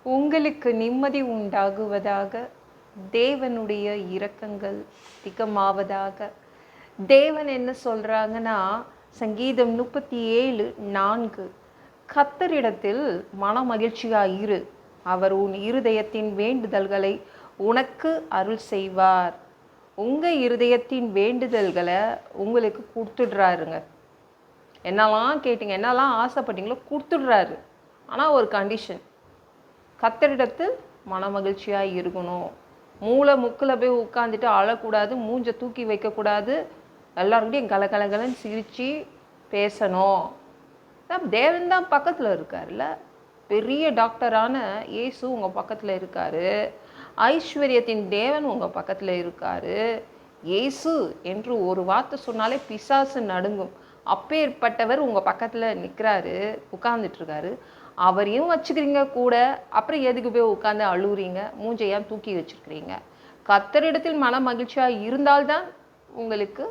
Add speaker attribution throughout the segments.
Speaker 1: உங்களுக்கு நிம்மதி உண்டாகுவதாக. தேவனுடைய இரக்கங்கள் அதிகமாவதாக. தேவன் என்ன சொல்றாங்கன்னா, சங்கீதம் 37:4, கர்த்தரிடத்தில் மன மகிழ்ச்சியாய் இரு, அவர் உன் இருதயத்தின் வேண்டுதல்களை உனக்கு அருள் செய்வார். உங்க இருதயத்தின் வேண்டுதல்களை உங்களுக்கு கொடுத்துடுறாருங்க. என்னெல்லாம் கேட்டீங்க, என்னெல்லாம் ஆசைப்பட்டீங்களோ கொடுத்துடுறாரு. ஆனால் ஒரு கண்டிஷன், கர்த்தரிடத்தில் மன மகிழ்ச்சியாக இருக்கணும். மூளை முக்கில் போய் உட்காந்துட்டு அழக்கூடாது, மூஞ்சை தூக்கி வைக்கக்கூடாது, எல்லாருக்கிட்டையும் கலகலகலன்னு சிரித்து பேசணும். தேவன் தான் பக்கத்தில் இருக்கார்ல. பெரிய டாக்டரான இயேசு உங்கள் பக்கத்தில் இருக்கார். ஐஸ்வர்யத்தின் தேவன் உங்கள் பக்கத்தில் இருக்கார். இயேசு என்று ஒரு வார்த்தை சொன்னாலே பிசாசு நடுங்கும். அப்பேற்பட்டவர் உங்கள் பக்கத்தில் நிற்கிறாரு, உட்கார்ந்துட்டுருக்காரு. அவரையும் வச்சுக்கிறீங்க கூட, அப்புறம் எதுக்கு போய் உட்காந்து அழுவுறீங்க, மூஞ்சையான் தூக்கி வச்சுருக்கிறீங்க? கர்த்தரிடத்தில் மன மகிழ்ச்சியாக இருந்தால்தான் உங்களுக்கு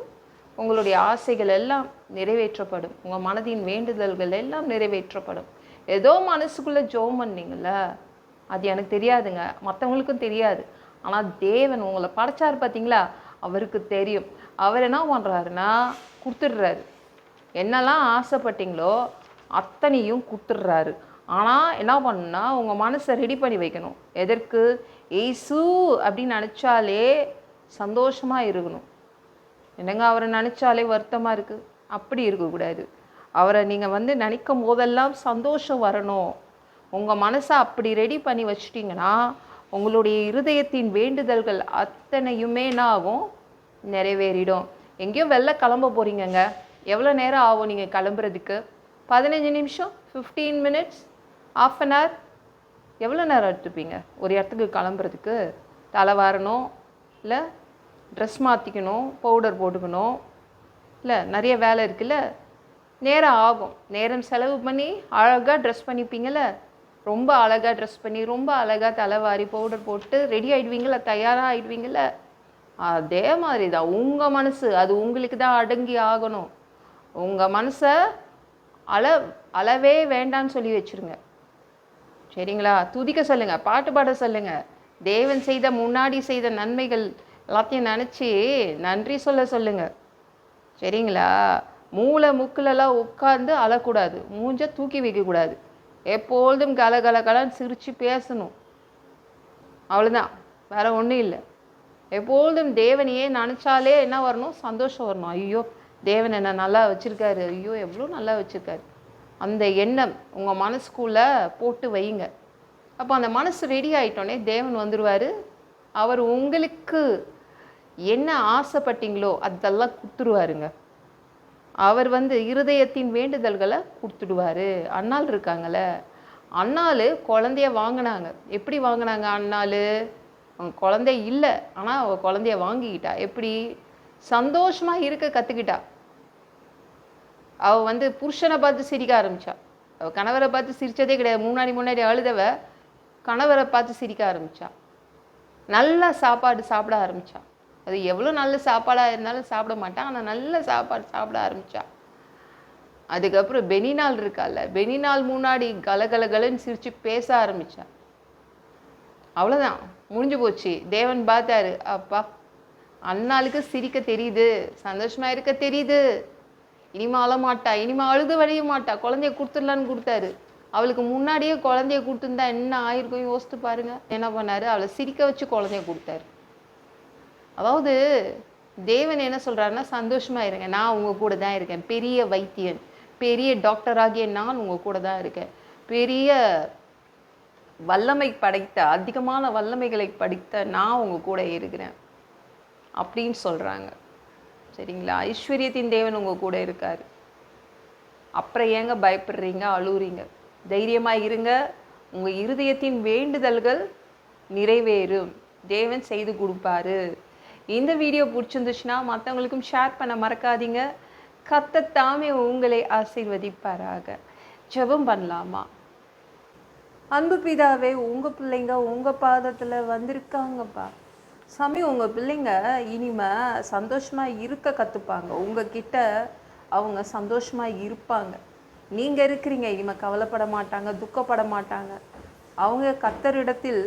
Speaker 1: உங்களுடைய ஆசைகள் எல்லாம் நிறைவேற்றப்படும். உங்கள் மனதின் வேண்டுதல்கள் எல்லாம் நிறைவேற்றப்படும். ஏதோ மனசுக்குள்ளே ஜெபம் பண்ணீங்கள, அது எனக்கு தெரியாதுங்க, மற்றவங்களுக்கும் தெரியாது. ஆனால் தேவன் உங்களை படைச்சார் பார்த்தீங்களா, அவருக்கு தெரியும். அவர் என்ன பண்ணுறாருன்னா கொடுத்துடுறாரு. என்னெல்லாம் ஆசைப்பட்டீங்களோ அத்தனையும் கொடுத்துட்றாரு. ஆனால் என்ன பண்ணுன்னா உங்கள் மனசை ரெடி பண்ணி வைக்கணும். எதற்கு? ஏசு அப்படின்னு நினச்சாலே சந்தோஷமாக இருக்கணும். என்னங்க அவரை நினச்சாலே வருத்தமாக இருக்குது, அப்படி இருக்கக்கூடாது. அவரை நீங்கள் நினைக்கும் போதெல்லாம் சந்தோஷம் வரணும். உங்கள் மனசை அப்படி ரெடி பண்ணி வச்சிட்டிங்கன்னா உங்களுடைய இருதயத்தின் வேண்டுதல்கள் அத்தனையுமே என்ன ஆகும்? நிறைவேறிடும். எங்கேயும் வெளில கிளம்ப போகிறீங்கங்க, எவ்வளோ நேரம் ஆகும் நீங்கள் கிளம்புறதுக்கு? 15 நிமிஷம், 15 மினிட்ஸ், ½ அன் ஹவர், எவ்வளோ நேரம் எடுத்துப்பீங்க ஒரு இடத்துக்கு கிளம்புறதுக்கு? தலை வாரணும், இல்லை ட்ரெஸ் மாற்றிக்கணும், பவுடர் போட்டுக்கணும், இல்லை நிறைய வேலை இருக்குல்ல, நேரம் ஆகும். நேரம் செலவு பண்ணி அழகாக ட்ரெஸ் பண்ணிப்பீங்கள, ரொம்ப அழகாக ட்ரெஸ் பண்ணி ரொம்ப அழகாக தலைவாரி பவுடர் போட்டு ரெடி ஆகிடுவீங்கள, தயாராக ஆகிடுவீங்கள. அதே மாதிரி தான் உங்கள் மனசு, அது உங்களுக்கு தான் அடங்கி ஆகணும். உங்கள் மனசை அளவே வேண்டான்னு சொல்லி வச்சுருங்க, சரிங்களா? துதிக்க சொல்லுங்கள், பாட்டு பாட சொல்லுங்கள், தேவன் செய்த முன்னாடி செய்த நன்மைகள் எல்லாத்தையும் நினச்சி நன்றி சொல்லுங்கள், சரிங்களா? மூளை முக்கிலெல்லாம் உட்காந்து அழக்கூடாது, மூஞ்ச தூக்கி வைக்கக்கூடாது. எப்பொழுதும் கலகலன்னு சிரித்து பேசணும், அவ்வளோதான், வேறு ஒன்றும் இல்லை. எப்பொழுதும் தேவனையே நினச்சாலே என்ன வரணும்? சந்தோஷம் வரணும். ஐயோ தேவன் என்ன நல்லா வச்சுருக்காரு, ஐயோ எவ்வளோ நல்லா வச்சுருக்காரு, அந்த எண்ணம் உங்கள் மனசுக்குள்ளே போட்டு வைங்க. அப்போ அந்த மனசு ரெடி ஆகிட்டோன்னே தேவன் வந்துடுவார். அவர் உங்களுக்கு என்ன ஆசைப்பட்டீங்களோ அதெல்லாம் கொடுத்துருவாருங்க. அவர் இருதயத்தின் வேண்டுதல்களை கொடுத்துடுவார். அண்ணாள் இருக்காங்கள, அண்ணாள் குழந்தைய வாங்கினாங்க. எப்படி வாங்கினாங்க? அண்ணாள் அவங்க குழந்தை இல்லை, ஆனால் அவள் குழந்தைய வாங்கிக்கிட்டா. எப்படி? சந்தோஷமாக இருக்க கற்றுக்கிட்டா. அவள் புருஷனை பார்த்து சிரிக்க ஆரம்பித்தா. அவள் கணவரை பார்த்து சிரித்ததே கிடையாது. முன்னாடி அழுதவ கணவரை பார்த்து சிரிக்க ஆரம்பித்தா. நல்ல சாப்பாடு சாப்பிட ஆரம்பித்தா. அது எவ்வளோ நல்ல சாப்பாடாக இருந்தாலும் சாப்பிட மாட்டான், ஆனால் நல்ல சாப்பாடு சாப்பிட ஆரம்பித்தா. அதுக்கப்புறம் பெனிநாள் இருக்கால, பெனிநாள் முன்னாடி கலகலகலன்னு சிரித்து பேச ஆரம்பித்தா. அவ்வளோதான், முடிஞ்சு போச்சு. தேவன் பார்த்தாரு, அப்பா அண்ணாளுக்கு சிரிக்க தெரியுது, சந்தோஷமாக இருக்க தெரியுது, இனிமே அழமாட்டா, இனிமே அழுது வழிய மாட்டா, குழந்தைய கொடுத்துடலான்னு கொடுத்தாரு. அவளுக்கு முன்னாடியே குழந்தைய கொடுத்துருந்தா என்ன ஆயிருக்கும் யோசித்து பாருங்க. என்ன பண்ணாரு? அவளை சிரிக்க வச்சு குழந்தைய கொடுத்தாரு. அதாவது தேவன் என்ன சொல்கிறாருன்னா, சந்தோஷமாக இருங்க, நான் உங்கள் கூட தான் இருக்கேன். பெரிய வைத்தியன், பெரிய டாக்டராகிய நான் உங்கள் கூட தான் இருக்கேன். பெரிய வல்லமை படைத்த, அதிகமான வல்லமைகளை படைத்த நான் உங்கள் கூட இருக்கிறேன் அப்படின்னு சொல்கிறாங்க, சரிங்களா? ஐஸ்வர்யத்தின் தேவன் உங்கள் கூட இருக்கார். அப்புறம் ஏங்க பயப்படுறீங்க, அழுவுறீங்க? தைரியமாக இருங்க, உங்கள் இருதயத்தின் வேண்டுதல்கள் நிறைவேறும், தேவன் செய்து கொடுப்பாரு. இந்த வீடியோ பிடிச்சிருந்துச்சுன்னா மற்றவங்களுக்கும் ஷேர் பண்ண மறக்காதீங்க. கர்த்தர் தாமே உங்களை ஆசீர்வதிப்பாராக. ஜெபம் பண்ணலாமா? அன்பு பிதாவே, உங்கள் பிள்ளைங்க உங்கள் பாதத்தில் வந்திருக்காங்கப்பா. சாமி, உங்கள் பிள்ளைங்க இனிமே சந்தோஷமாக இருக்க கற்றுப்பாங்க. உங்ககிட்ட அவங்க சந்தோஷமாக இருப்பாங்க. நீங்கள் இருக்கிறீங்க, இனிமேல் கவலைப்பட மாட்டாங்க, துக்கப்பட மாட்டாங்க. அவங்க கர்த்தரிடத்தில்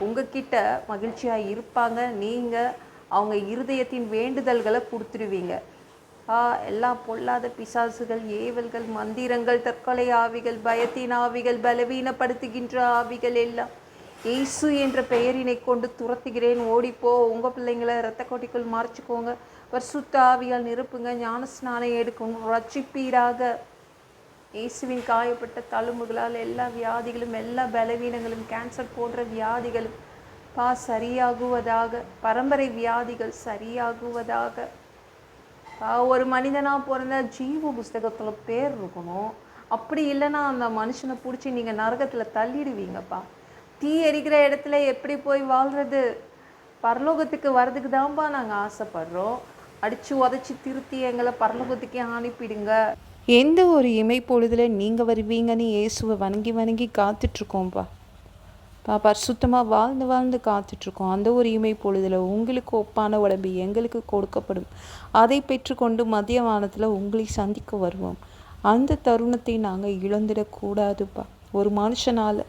Speaker 1: உங்ககிட்ட மகிழ்ச்சியாக இருப்பாங்க. நீங்கள் அவங்க இருதயத்தின் வேண்டுதல்களை கொடுத்துருவீங்க. எல்லா பொல்லாத பிசாசுகள், ஏவல்கள், மந்திரங்கள், தற்கொலை ஆவிகள், பயத்தின் ஆவிகள், பலவீனப்படுத்துகின்ற ஆவிகள் எல்லாம் இயேசு என்ற பெயரினை கொண்டு துரத்துகிறேன். ஓடிப்போ. உங்கள் பிள்ளைங்களை இரத்த கோட்டிக்குள் மறைச்சிக்கோங்க. பரிசுத்த ஆவியால் நிரப்புங்க. ஞானஸ்நானம் எடுக்கோங்க. ரட்சிப்பீராக. இயேசுவின் காயப்பட்ட தழும்புகளால் எல்லா வியாதிகளும், எல்லா பலவீனங்களும், கேன்சர் போன்ற வியாதிகளும் சரியாகுவதாக. பரம்பரை வியாதிகள் சரியாகுவதாக. ஒரு மனிதனாக பிறந்த ஜீவ புஸ்தகத்தில் பேர் இருக்கணும். அப்படி இல்லைன்னா அந்த மனுஷனை பிடிச்சி நீங்கள் நரகத்தில் தள்ளிடுவீங்கப்பா. தீ எரிக்கிற இடத்துல எப்படி போய் வாழ்கிறது? பரலோகத்துக்கு வர்றதுக்கு தான்ப்பா நாங்கள் ஆசைப்படுறோம். அடித்து உதச்சி திருத்தி எங்களை பரலோகத்துக்கே அனுப்பிடுங்க. எந்த ஒரு இமைப்பொழுதில் நீங்கள் வருவீங்கன்னு இயேசுவை வணங்கி வணங்கி காத்துட்ருக்கோம்ப்பா. பரிசுத்தமாக வாழ்ந்து காத்துட்ருக்கோம். அந்த ஒரு இமைப்பொழுதில் உங்களுக்கு ஒப்பான உடம்பு எங்களுக்கு கொடுக்கப்படும். அதை பெற்றுக்கொண்டு மதிய வானத்தில் உங்களை சந்திக்க வருவோம். அந்த தருணத்தை நாங்கள் இழந்துடக்கூடாதுப்பா. ஒரு மனுஷனால்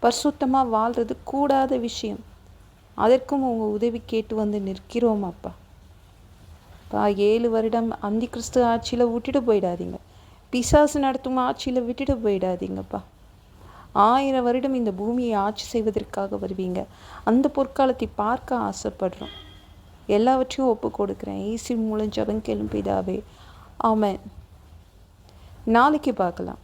Speaker 1: பரிசுத்தமாக வாழ்கிறது கூடாத விஷயம். அதற்கும் உங்கள் உதவி கேட்டு வந்து நிற்கிறோம் அப்பா. 7 வருடம் அந்தி கிறிஸ்து ஆட்சியில் விட்டுட்டு போயிடாதீங்க. பிசாசு நடத்தும் ஆட்சியில் விட்டுட்டு போயிடாதீங்கப்பா. 1000 வருடம் இந்த பூமியை ஆட்சி செய்வதற்காக வருவீங்க. அந்த பொற்காலத்தை பார்க்க ஆசைப்படுறோம். எல்லாவற்றையும் ஒப்பு கொடுக்குறேன். இயேசு மூலம் ஜெபம் கேளும் பிதாவே. ஆமென். நாளைக்கு பார்க்கலாம்.